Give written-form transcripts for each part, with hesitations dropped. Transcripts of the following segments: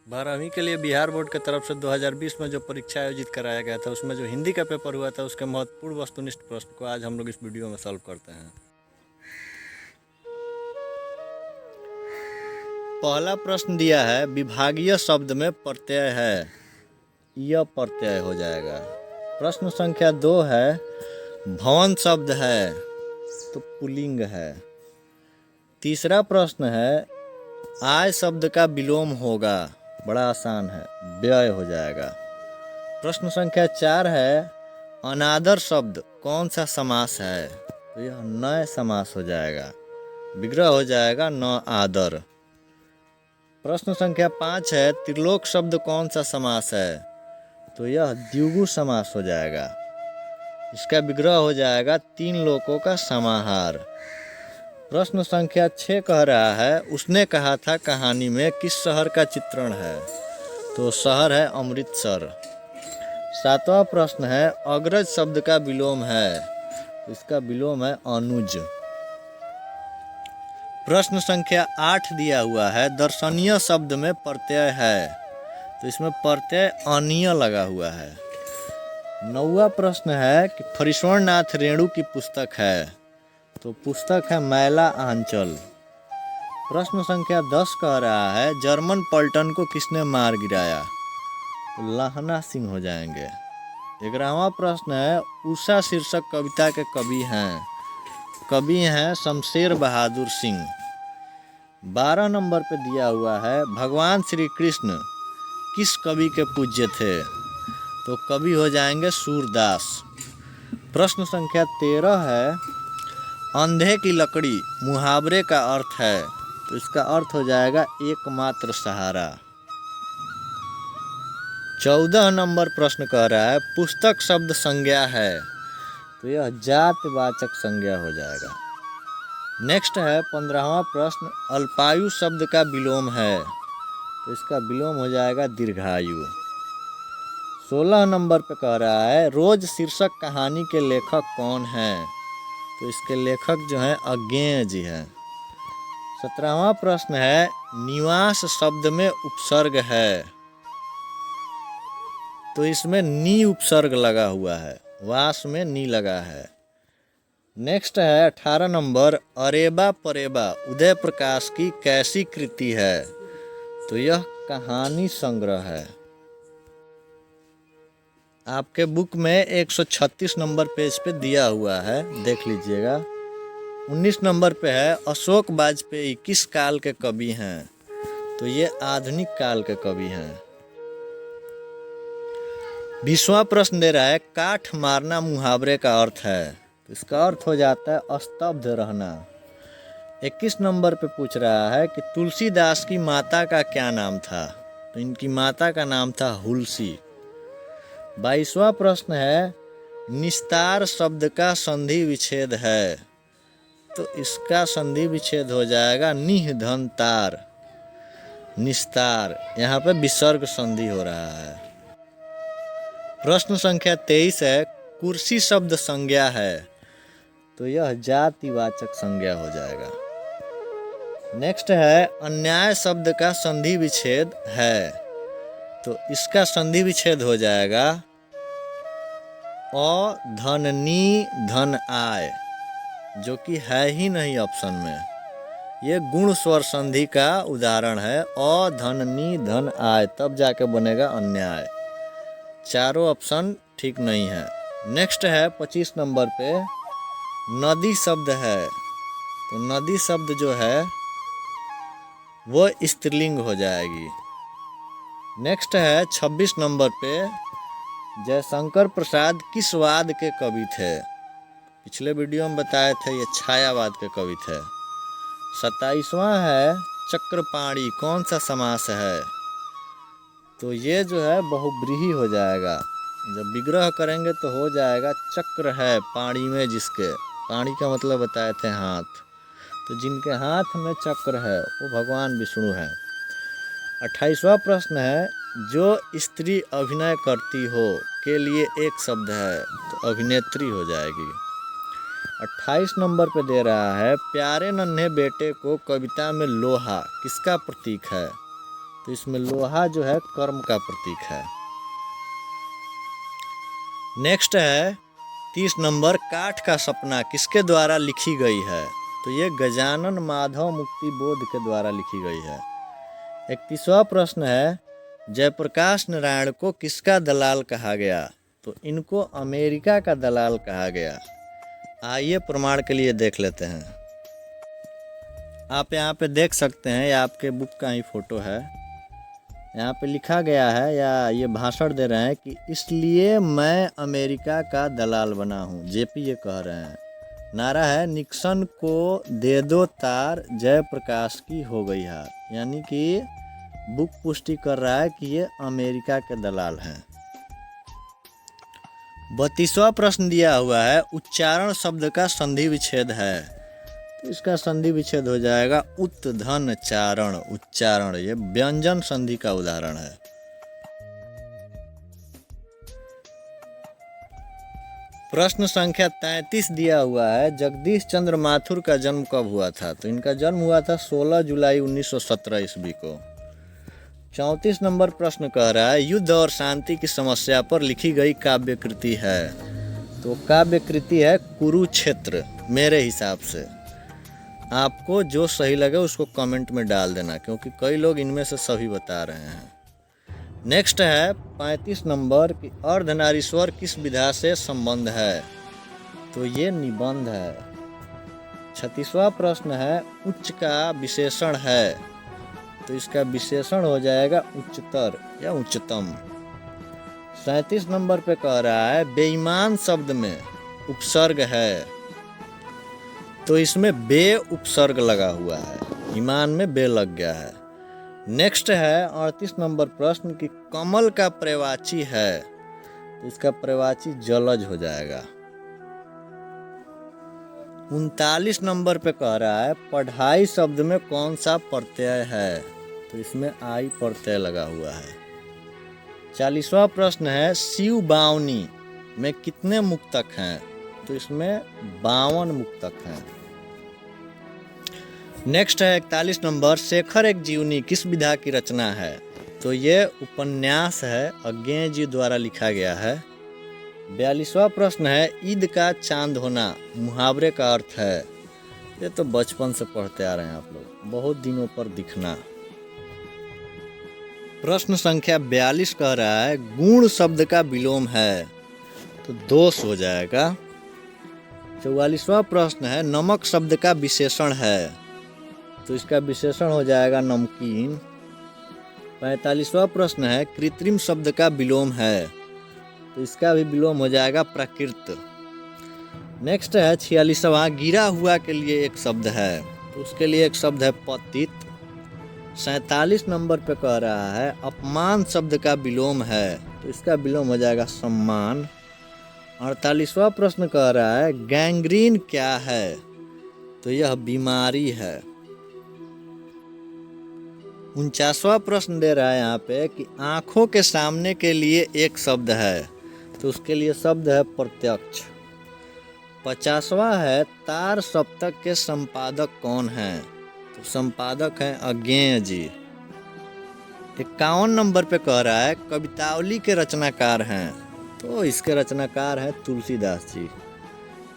12वीं के लिए बिहार बोर्ड की तरफ से 2020 में जो परीक्षा आयोजित कराया गया था उसमें जो हिंदी का पेपर हुआ था उसके महत्वपूर्ण वस्तुनिष्ठ प्रश्न को आज हम लोग इस वीडियो में सॉल्व करते हैं। पहला प्रश्न दिया है विभागीय शब्द में प्रत्यय है, यह प्रत्यय हो जाएगा। प्रश्न संख्या 2 है भवन शब्द है तो पुल्लिंग है। तीसरा प्रश्न है आय शब्द का विलोम होगा, बड़ा आसान है, व्यय हो जाएगा। प्रश्न संख्या 4 है अनादर शब्द कौन सा समास है, तो यह नए समास हो जाएगा, विग्रह हो जाएगा न आदर। प्रश्न संख्या 5 है त्रिलोक शब्द कौन सा समास है, तो यह द्विगु समास हो जाएगा, इसका विग्रह हो जाएगा तीन लोकों का समाहार। प्रश्न संख्या 6 कह रहा है उसने कहा था कहानी में किस शहर का चित्रण है, तो शहर है अमृतसर। 7वां प्रश्न है अग्रज शब्द का विलोम है, तो इसका विलोम है अनुज। प्रश्न संख्या 8 दिया हुआ है दर्शनीय शब्द में प्रत्यय है, तो इसमें प्रत्यय अनीय लगा हुआ है। 9वां प्रश्न है कि फरीश्वरनाथ रेणु की पुस्तक है, तो पुस्तक है मैला आंचल। प्रश्न संख्या 10 कह रहा है जर्मन पलटन को किसने मार गिराया, तो लहना सिंह हो जाएंगे। 11वां प्रश्न है उषा शीर्षक कविता के कवि हैं शमशेर बहादुर सिंह। 12 नंबर पे दिया हुआ है भगवान श्री कृष्ण किस कवि के पूज्य थे, तो कवि हो जाएंगे सूरदास। प्रश्न संख्या 13 है अंधे की लकड़ी मुहावरे का अर्थ है, तो इसका अर्थ हो जाएगा एकमात्र सहारा। 14 नंबर प्रश्न कह रहा है पुस्तक शब्द संज्ञा है, तो यह जातवाचक संज्ञा हो जाएगा। नेक्स्ट है 15वां प्रश्न अल्पायु शब्द का विलोम है, तो इसका विलोम हो जाएगा दीर्घायु। 16 नंबर पे कह रहा है रोज शीर्षक कहानी के लेखक कौन है, तो इसके लेखक जो हैं अज्ञेय जी हैं। 17वां प्रश्न है निवास शब्द में उपसर्ग है, तो इसमें नी उपसर्ग लगा हुआ है, वास में नी लगा है। नेक्स्ट है 18 नंबर अरेबा परेबा उदय प्रकाश की कैसी कृति है, तो यह कहानी संग्रह है। आपके बुक में 136 नंबर पेज पे दिया हुआ है, देख लीजिएगा। 19 नंबर पे है अशोक वाजपेयी किस काल के कवि हैं, तो ये आधुनिक काल के कवि हैं। 20वां प्रश्न दे रहा है काठ मारना मुहावरे का अर्थ है, तो इसका अर्थ हो जाता है स्तब्ध रहना। 21 नंबर पे पूछ रहा है कि तुलसीदास की माता का क्या नाम था, तो इनकी माता का नाम था हुलसी। 22वां प्रश्न है निस्तार शब्द का संधि विच्छेद है, तो इसका संधि विच्छेद हो जाएगा निह धन तार, निस्तार, यहाँ पे विसर्ग संधि हो रहा है। प्रश्न संख्या 23 है कुर्सी शब्द संज्ञा है, तो यह जातिवाचक संज्ञा हो जाएगा। नेक्स्ट है अन्याय शब्द का संधि विच्छेद है, तो इसका संधि विच्छेद हो जाएगा अधननी धन आय, जो कि है ही नहीं ऑप्शन में। ये गुण स्वर संधि का उदाहरण है, अधननी धन आय, तब जाके बनेगा अन्याय। चारों ऑप्शन ठीक नहीं है। नेक्स्ट है 25 नंबर पे नदी शब्द है, तो नदी शब्द जो है वो स्त्रीलिंग हो जाएगी। नेक्स्ट है 26 नंबर पे जयशंकर प्रसाद किस वाद के कवि थे, पिछले वीडियो में बताए थे ये छायावाद के कवि थे। 27वां है चक्रपाणी कौन सा समास है, तो ये जो है बहुब्रीहि हो जाएगा, जब विग्रह करेंगे तो हो जाएगा चक्र है पाणी में जिसके, पाणी का मतलब बताए थे हाथ, तो जिनके हाथ में चक्र है वो भगवान विष्णु है। 28वां प्रश्न है जो स्त्री अभिनय करती हो के लिए एक शब्द है, तो अभिनेत्री हो जाएगी। 28 नंबर पे दे रहा है प्यारे नन्हे बेटे को कविता में लोहा किसका प्रतीक है, तो इसमें लोहा जो है कर्म का प्रतीक है। नेक्स्ट है 30 नंबर, काठ का सपना किसके द्वारा लिखी गई है? तो ये गजानन माधव मुक्ति बोध के द्वारा लिखी गई है। 31वां प्रश्न है, जयप्रकाश नारायण को किसका दलाल कहा गया? तो इनको अमेरिका का दलाल कहा गया। आइए प्रमाण के लिए देख लेते हैं। आप यहाँ पे देख सकते हैं, ये आपके बुक का ही फोटो है। यहाँ पे लिखा गया है या ये भाषण दे रहे हैं कि इसलिए मैं अमेरिका का दलाल बना हूँ। जेपी ये कह रहे हैं। नारा है, निक्सन को दे दो तार, जयप्रकाश की हो गई हार। यानी कि बुक पुष्टि कर रहा है कि ये अमेरिका के दलाल हैं। 32वां प्रश्न दिया हुआ है, उच्चारण शब्द का संधि विच्छेद है। तो इसका संधि विच्छेद हो जाएगा उत्धन चारण। उच्चारण ये व्यंजन संधि का उदाहरण है। प्रश्न संख्या 33 दिया हुआ है, जगदीश चंद्र माथुर का जन्म कब हुआ था? तो इनका जन्म हुआ था 16 जुलाई 1917 ईस्वी को। 34 नंबर प्रश्न कह रहा है, युद्ध और शांति की समस्या पर लिखी गई काव्य कृति है। तो काव्य कृति है कुरुक्षेत्र। मेरे हिसाब से आपको जो सही लगे उसको कमेंट में डाल देना, क्योंकि कई लोग इनमें से सभी बता रहे हैं। नेक्स्ट है 35 नंबर की अर्धनारीश्वर किस विधा से संबंध है? तो ये निबंध है। 36वां प्रश्न है, उच्च का विशेषण है। तो इसका विशेषण हो जाएगा उच्चतर या उच्चतम। 37 नंबर पे कह रहा है, बेईमान शब्द में उपसर्ग है। तो इसमें बे उपसर्ग लगा हुआ है, ईमान में बे लग गया है। नेक्स्ट है 38 नंबर प्रश्न की कमल का प्रवाची है। तो इसका प्रवाची जलज हो जाएगा। 39 नंबर पे कह रहा है, पढ़ाई शब्द में कौन सा प्रत्यय है? तो इसमें आई प्रत्यय लगा हुआ है। 40वां प्रश्न है, शिव बावनी में कितने मुक्तक हैं? तो इसमें 52 मुक्तक हैं। नेक्स्ट है 41 नंबर, शेखर एक जीवनी किस विधा की रचना है? तो ये उपन्यास है, अज्ञेय जी द्वारा लिखा गया है। 42वां प्रश्न है, ईद का चांद होना मुहावरे का अर्थ है। ये तो बचपन से पढ़ते आ रहे हैं आप लोग, बहुत दिनों पर दिखना। प्रश्न संख्या 42 कह रहा है, गुण शब्द का विलोम है। तो दोष हो जाएगा। 44वां प्रश्न है, नमक शब्द का विशेषण है। तो इसका विशेषण हो जाएगा नमकीन। 45वां प्रश्न है, कृत्रिम शब्द का विलोम है। तो इसका भी विलोम हो जाएगा प्राकृत। नेक्स्ट है 46वां, गिरा हुआ के लिए एक शब्द है। तो उसके लिए एक शब्द है पतित। 47 नंबर पे कह रहा है, अपमान शब्द का विलोम है। तो इसका विलोम हो जाएगा सम्मान। 48वां प्रश्न कह रहा है, गैंग्रीन क्या है? तो यह बीमारी है। 49वां प्रश्न दे रहा है यहाँ पे कि आंखों के सामने के लिए एक शब्द है। तो उसके लिए शब्द है प्रत्यक्ष। 50वां है, तार सप्तक के संपादक कौन हैं? तो संपादक हैं अज्ञेय जी। 51 नंबर पे कह रहा है, कवितावली के रचनाकार हैं। तो इसके रचनाकार हैं तुलसीदास जी।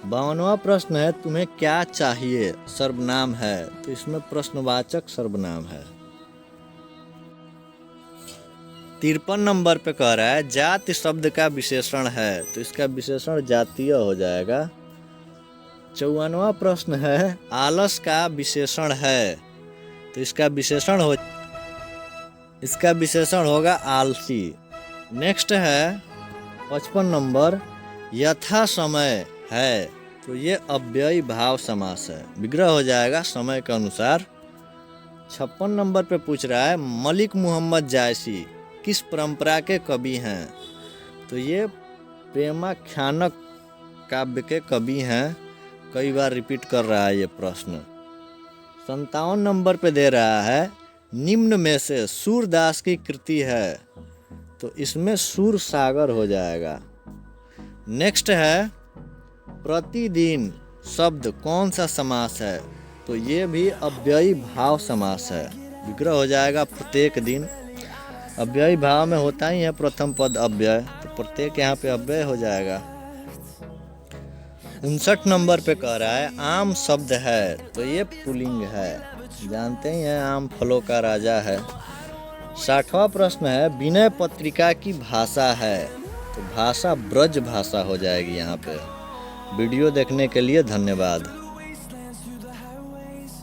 52वां प्रश्न है, तुम्हें क्या चाहिए? सर्वनाम है। तो इसमें प्रश्नवाचक सर्वनाम है। 53 नंबर पे कह रहा है, जाति शब्द का विशेषण है। तो इसका विशेषण जातीय हो जाएगा। 54वां प्रश्न है, आलस का विशेषण है। तो इसका विशेषण होगा आलसी। नेक्स्ट है 55 नंबर, यथा समय है। तो ये अव्ययी भाव समास है, विग्रह हो जाएगा समय के अनुसार। 56 नंबर पे पूछ रहा है, मलिक मोहम्मद जायसी किस परंपरा के कवि हैं? तो ये प्रेमाख्यानक काव्य के कवि हैं। कई बार रिपीट कर रहा है ये प्रश्न। 57 नंबर पे दे रहा है, निम्न में से सूरदास की कृति है। तो इसमें सूर सागर हो जाएगा। नेक्स्ट है, प्रतिदिन शब्द कौन सा समास है? तो ये भी अव्ययी भाव समास है, विग्रह हो जाएगा प्रत्येक दिन। अव्ययी भाव में होता ही है प्रथम पद अव्यय, तो प्रत्येक यहाँ पे अव्यय हो जाएगा। 59 नंबर पे कह रहा है आम शब्द है, तो ये पुल्लिंग है, जानते ही हैं आम फलों का राजा है। 60वां प्रश्न है विनय पत्रिका की भाषा है, तो भाषा ब्रज भाषा हो जाएगी यहाँ पे। वीडियो देखने के लिए धन्यवाद।